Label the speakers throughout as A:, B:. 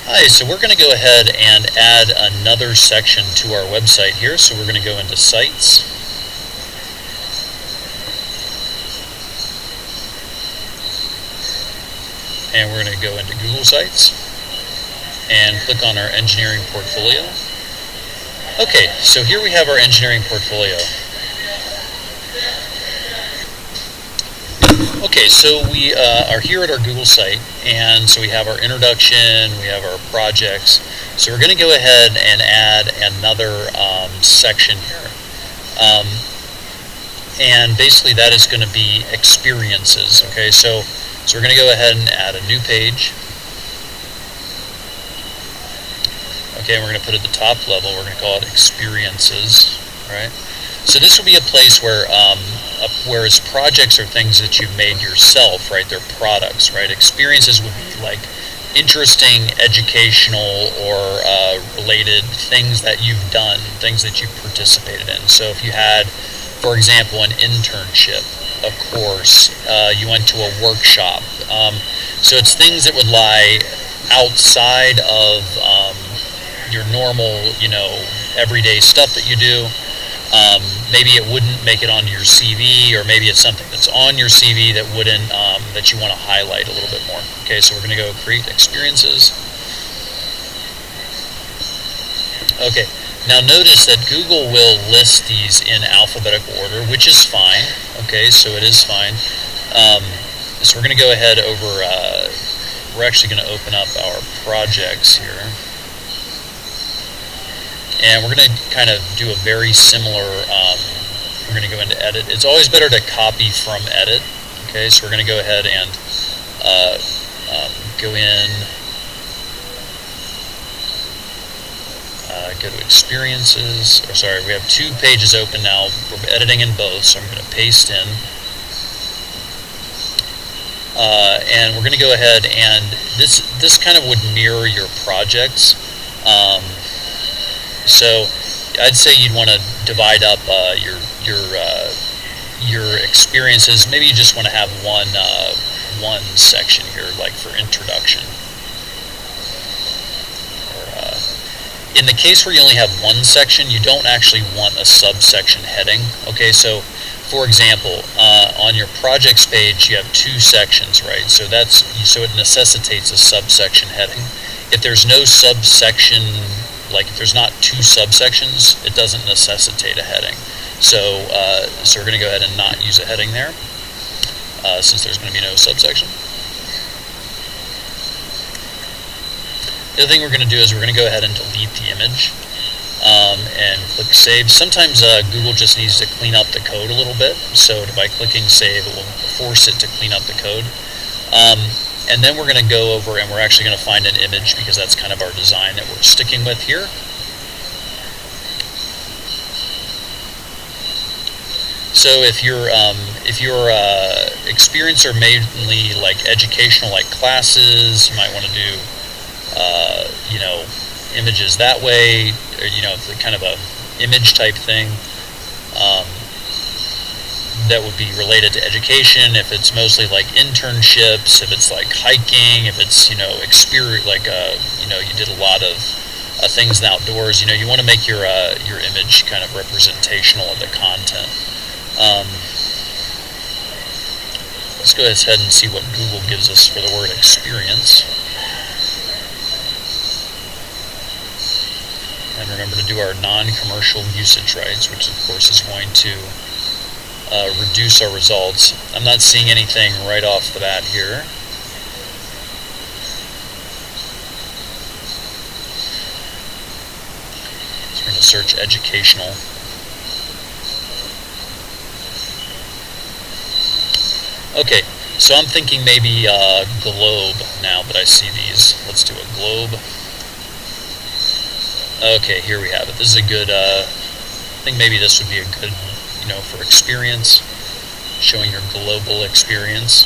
A: Hi, so we're going to go ahead and add another section to our website here. So we're going to go into Sites, and we're going to go into Google Sites and click on our engineering portfolio. Okay, so here we have our engineering portfolio. Okay, so we are here at our Google site, and so we have our introduction, we have our projects. So we're going to go ahead and add another section here. And basically that is going to be experiences. Okay, so we're going to go ahead and add a new page. Okay, and we're going to put at the top level, we're going to call it experiences. All right. So this will be a place where, whereas projects are things that you've made yourself, right? They're products, right? Experiences would be like interesting, educational, or related things that you've done, things that you've participated in. So if you had, for example, an internship, a course, you went to a workshop. So it's things that would lie outside of your normal, everyday stuff that you do. Maybe it wouldn't make it onto your CV, or maybe it's something that's on your CV that wouldn't, that you want to highlight a little bit more. Okay, so we're going to go create experiences. Okay, now notice that Google will list these in alphabetical order, which is fine. Okay, so it is fine. So we're going to go ahead over, we're actually going to open up our projects here. And we're going to kind of do a very similar, we're going to go into edit. It's always better to copy from edit. Okay, so we're going to go ahead and go in, go to experiences, or sorry, we have two pages open now. We're editing in both, so I'm going to paste in. And we're going to go ahead and this kind of would mirror your projects. So I'd say you'd want to divide up your experiences. Maybe you just want to have one section here, like for introduction. Or, in the case where you only have one section, you don't actually want a subsection heading. Okay, so for example, on your projects page, you have two sections, right? So it necessitates a subsection heading. If there's no subsection, like if there's not two subsections, it doesn't necessitate a heading. So we're going to go ahead and not use a heading there, since there's going to be no subsection. The other thing we're going to do is we're going to go ahead and delete the image, and click Save. Sometimes Google just needs to clean up the code a little bit, so by clicking Save, it will force it to clean up the code. And then we're going to go over and we're actually going to find an image, because that's kind of our design that we're sticking with here. So if your experience are mainly like educational, like classes, you might want to do images that way, or kind of a image type thing. That would be related to education. If it's mostly like internships, if it's like hiking, if it's experience, like you did a lot of things in outdoors, you want to make your image kind of representational of the content. Let's go ahead and see what Google gives us for the word experience. And remember to do our non-commercial usage rights, which of course is going to reduce our results. I'm not seeing anything right off the bat here. So we're going to search educational. Okay, so I'm thinking maybe globe now that I see these. Let's do a globe. Okay, here we have it. This is a good, I think maybe this would be a good, for experience, showing your global experience.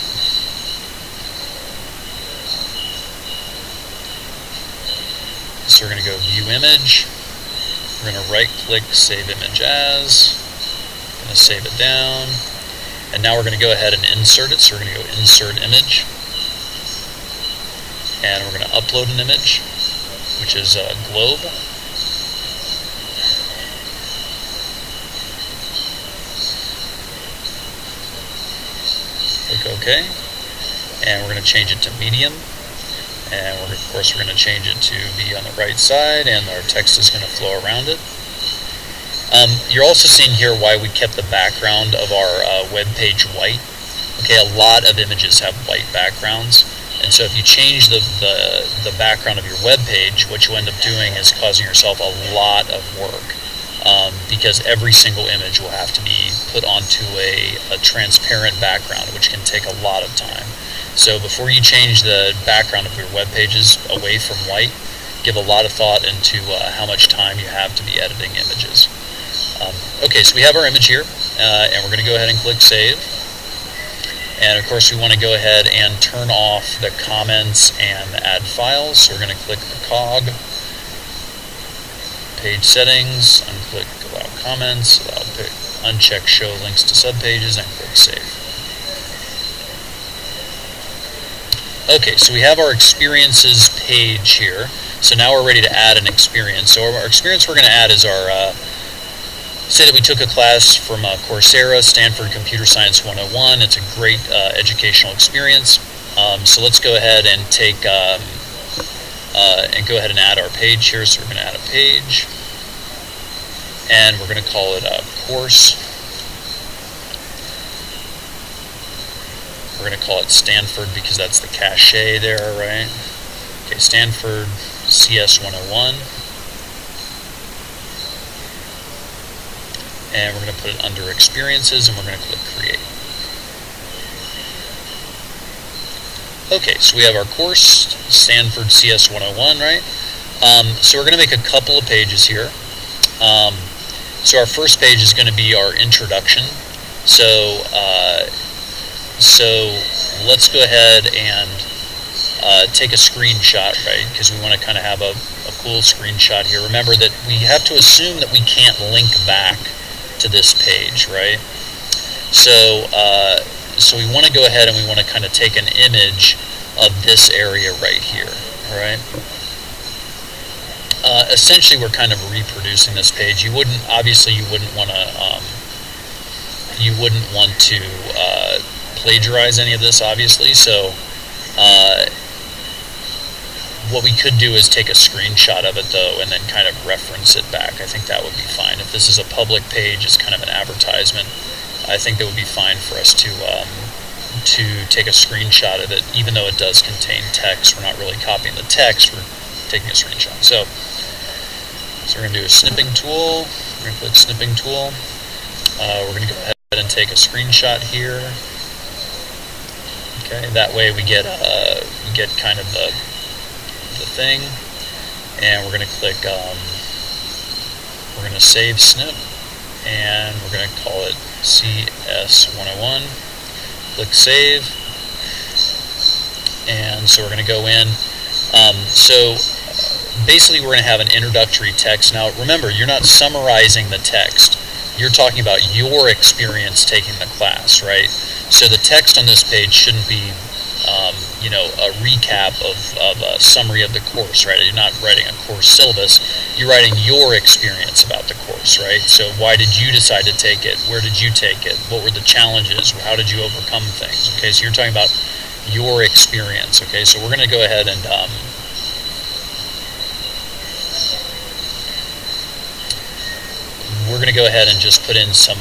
A: So we're going to go View Image. We're going to right-click Save Image As. Going to save it down. And now we're going to go ahead and insert it. So we're going to go Insert Image. And we're going to upload an image. which is a globe. Click OK, and we're going to change it to medium, and of course we're going to change it to be on the right side, and our text is going to flow around it. You're also seeing here why we kept the background of our web page white. Okay, a lot of images have white backgrounds, and so if you change the background of your web page, what you end up doing is causing yourself a lot of work, because every single image will have to be put onto a transparent background, which can take a lot of time. So before you change the background of your web pages away from white, give a lot of thought into how much time you have to be editing images. Okay, so we have our image here, and we're going to go ahead and click Save. And of course we want to go ahead and turn off the comments and add files. So we're going to click the cog, page settings, unclick allow comments, uncheck show links to subpages, and click Save. Okay, so we have our experiences page here. So now we're ready to add an experience. So our experience we're going to add is our say that we took a class from Coursera, Stanford Computer Science 101. It's a great educational experience. So let's go ahead and go ahead and add our page here. So we're going to add a page, and we're going to call it a course. We're going to call it Stanford because that's the cachet there, right? Okay, Stanford CS 101. And we're going to put it under experiences, and we're going to click create. Okay, so we have our course, Stanford CS 101, right? So we're going to make a couple of pages here. So our first page is going to be our introduction. So let's go ahead and take a screenshot, right? Because we want to kind of have a cool screenshot here. Remember that we have to assume that we can't link back to this page, right? So we want to go ahead and we want to kind of take an image of this area right here, all right? Essentially, we're kind of reproducing this page. You wouldn't want to plagiarize any of this, obviously. So what we could do is take a screenshot of it, though, and then kind of reference it back. I think that would be fine. If this is a public page, it's kind of an advertisement, I think that would be fine for us to take a screenshot of it. Even though it does contain text, we're not really copying the text, we're taking a screenshot. So we're going to do a Snipping Tool. We're going to click Snipping Tool. We're going to go ahead and take a screenshot here. Okay, that way we get kind of the thing, and we're going to click we're going to save snip, and we're going to call it CS101. Click save, and so we're going to go in. So basically we're going to have an introductory text. Now remember, you're not summarizing the text, you're talking about your experience taking the class, right? So the text on this page shouldn't be a recap of a summary of the course, right? You're not writing a course syllabus, you're writing your experience about the course, right? So why did you decide to take it? Where did you take it? What were the challenges? How did you overcome things? Okay, so you're talking about your experience, okay? So we're going to go ahead and just put in some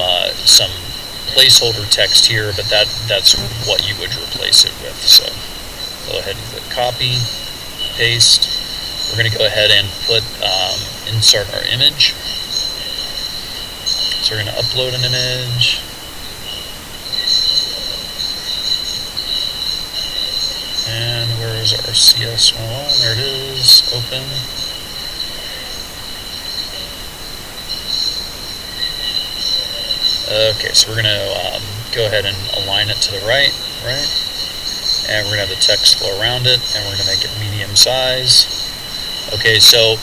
A: placeholder text here, but that's what you would replace it with. So go ahead and click copy, paste. We're going to go ahead and put insert our image. So we're going to upload an image. And where is our CS101? There it is. Open. Okay, so we're going to go ahead and align it to the right, and we're going to have the text flow around it, and we're going to make it medium size. Okay, so,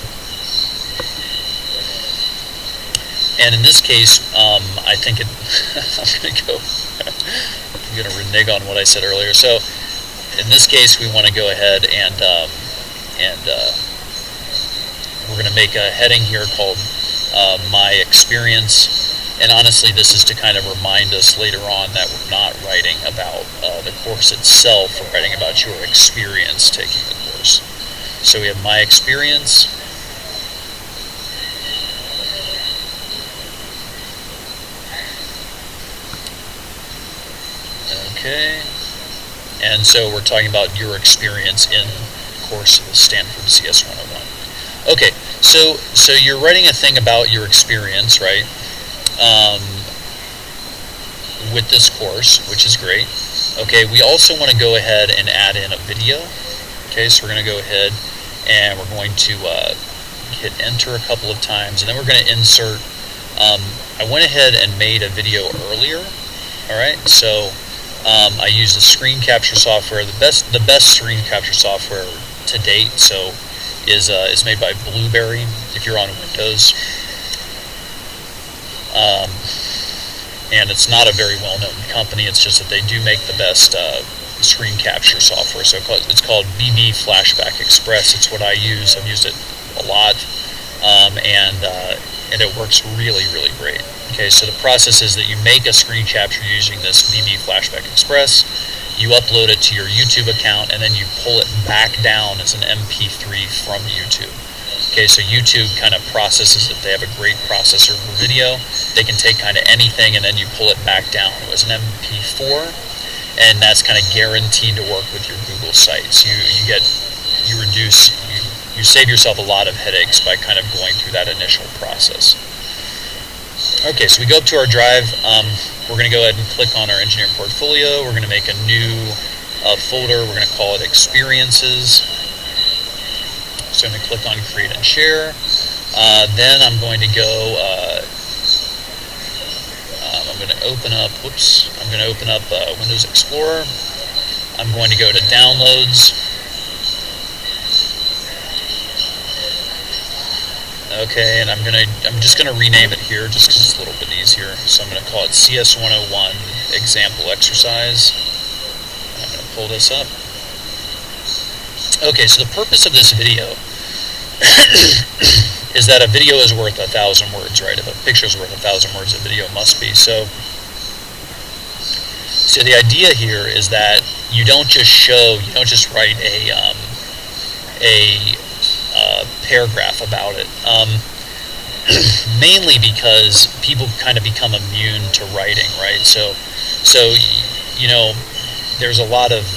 A: and in this case, I think I'm going to renege on what I said earlier. So, in this case, we want to go ahead and we're going to make a heading here called My Experience. And honestly, this is to kind of remind us later on that we're not writing about the course itself, we're writing about your experience taking the course. So we have My Experience. Okay. And so we're talking about your experience in the course of Stanford CS 101. Okay, so you're writing a thing about your experience, right? With this course, which is great. Okay, we also want to go ahead and add in a video. Okay, so we're going to go ahead and we're going to hit enter a couple of times, and then we're going to insert. I went ahead and made a video earlier. All right, so I use the screen capture software. The best screen capture software to date. So is made by Blueberry if you're on Windows. And it's not a very well-known company. It's just that they do make the best screen capture software. So it's called BB Flashback Express. It's what I use. I've used it a lot, and it works really, really great. Okay, so the process is that you make a screen capture using this BB Flashback Express. You upload it to your YouTube account, and then you pull it back down as an MP3 from YouTube. Okay, so YouTube kind of processes it. They have a great processor for video. They can take kind of anything and then you pull it back down as an MP4, and that's kind of guaranteed to work with your Google sites. You save yourself a lot of headaches by kind of going through that initial process. Okay, so we go up to our drive. We're going to go ahead and click on our engineering portfolio. We're going to make a new folder. We're going to call it Experiences. So I'm going to click on Create and Share. Then I'm going to go, I'm going to open up Windows Explorer. I'm going to go to Downloads. Okay, and I'm just going to rename it here just because it's a little bit easier. So I'm going to call it CS 101 Example Exercise. And I'm going to pull this up. Okay, so the purpose of this video is that a video is worth 1,000 words, right? If a picture is worth 1,000 words, a video must be. So the idea here is that you don't just write a paragraph about it. Mainly because people kind of become immune to writing, right? So there's a lot of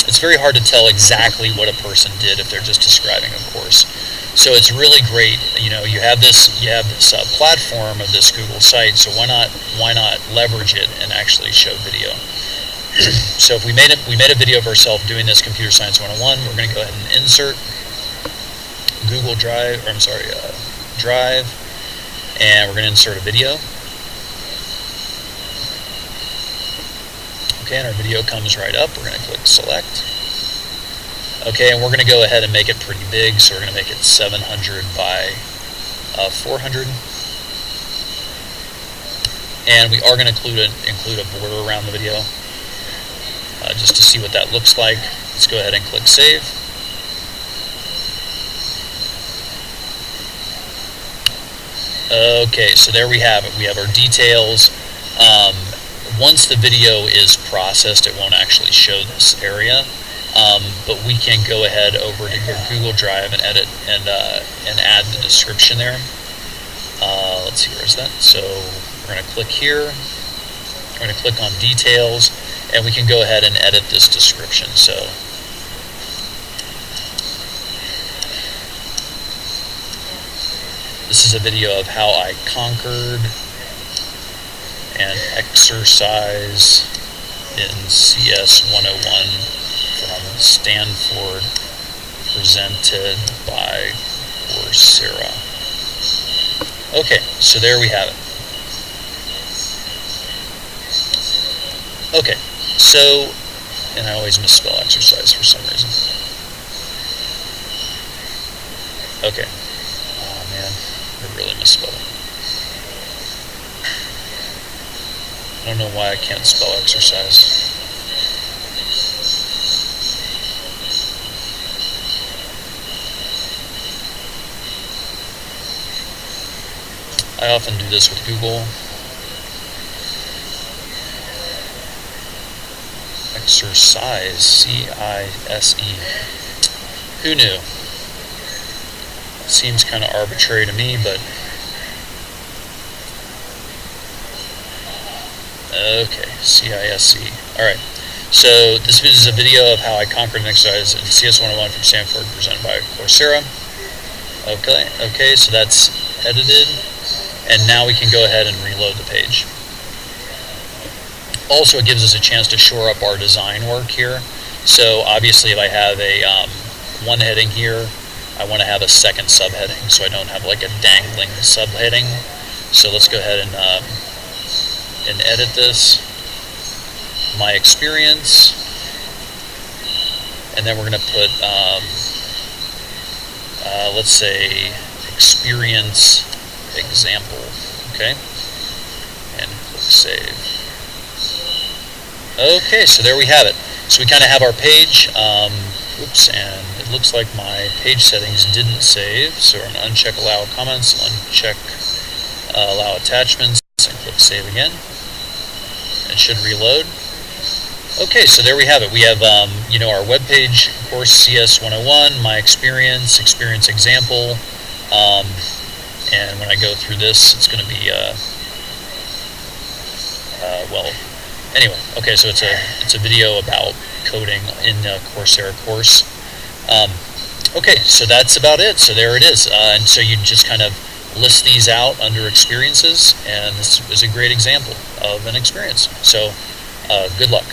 A: it's very hard to tell exactly what a person did if they're just describing a course. So it's really great. You have this platform of this Google site. So why not leverage it and actually show video? So if we made a video of ourselves doing this Computer Science 101, we're going to go ahead and insert Google Drive, Drive, and we're going to insert a video. Okay, and our video comes right up. We're going to click Select. Okay, and we're going to go ahead and make it pretty big, so we're going to make it 700 by 400. And we are going to include a border around the video just to see what that looks like. Let's go ahead and click Save. Okay, so there we have it. We have our details. Once the video is processed, it won't actually show this area, but we can go ahead over to your Google Drive and edit and add the description there. Let's see, where's that? So we're going to click here. We're going to click on Details, and we can go ahead and edit this description. So this is a video of how I conquered an exercise in CS 101 from Stanford, presented by Coursera. Okay, so there we have it. Okay, so, and I always misspell exercise for some reason. Okay, oh man, I really misspelled it. I don't know why I can't spell exercise. I often do this with Google. Exercise, C-I-S-E. Who knew? Seems kind of arbitrary to me, but okay, C-I-S-E. Alright, so this is a video of how I conquered an exercise in CS 101 from Stanford, presented by Coursera. Okay, so that's edited, and now we can go ahead and reload the page. Also, it gives us a chance to shore up our design work here. So obviously if I have a one heading here, I want to have a second subheading, so I don't have like a dangling subheading. So let's go ahead and edit this. My experience, and then we're going to put let's say experience example. Okay, and click save. Okay, so there we have it. So we kind of have our page. Oops, and it looks like my page settings didn't save, so we're going to uncheck allow comments, uncheck allow attachments, and click save again. It should reload. Okay, so there we have it. We have our web page, course CS 101, my experience example, and when I go through this, it's going to be anyway. Okay, so it's a video about coding in the Coursera course. Okay, so that's about it. So there it is, and so you just kind of list these out under experiences, and this is a great example of an experience. So good luck.